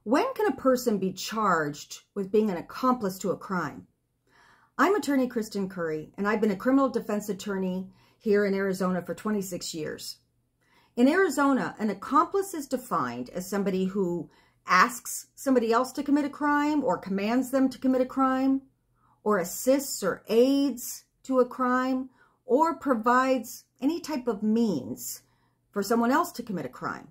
When can a person be charged with being an accomplice to a crime? I'm attorney Kristen Curry, and I've been a criminal defense attorney here in Arizona for 26 years. In Arizona, an accomplice is defined as somebody who asks somebody else to commit a crime or commands them to commit a crime, or assists or aids to a crime, or provides any type of means for someone else to commit a crime.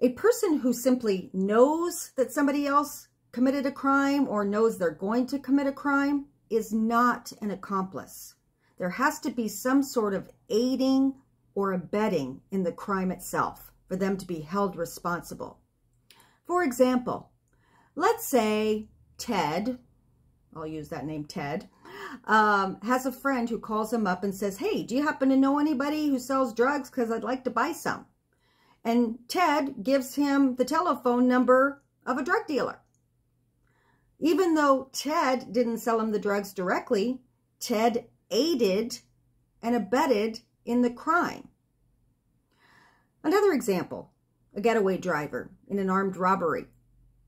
A person who simply knows that somebody else committed a crime or knows they're going to commit a crime is not an accomplice. There has to be some sort of aiding or abetting in the crime itself for them to be held responsible. For example, let's say Ted, I'll use that name Ted, has a friend who calls him up and says, "Hey, do you happen to know anybody who sells drugs? Because I'd like to buy some." And Ted gives him the telephone number of a drug dealer. Even though Ted didn't sell him the drugs directly, Ted aided and abetted in the crime. Another example, a getaway driver in an armed robbery.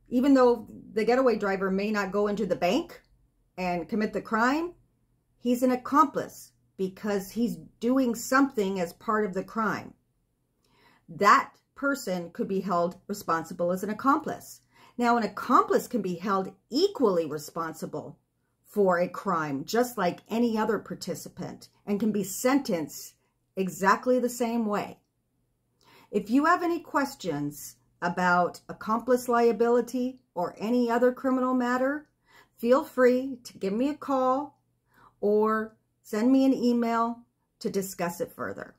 Even though the getaway driver may not go into the bank and commit the crime, he's an accomplice because he's doing something as part of the crime. That person could be held responsible as an accomplice. Now, an accomplice can be held equally responsible for a crime, just like any other participant, and can be sentenced exactly the same way. If you have any questions about accomplice liability or any other criminal matter, feel free to give me a call or send me an email to discuss it further.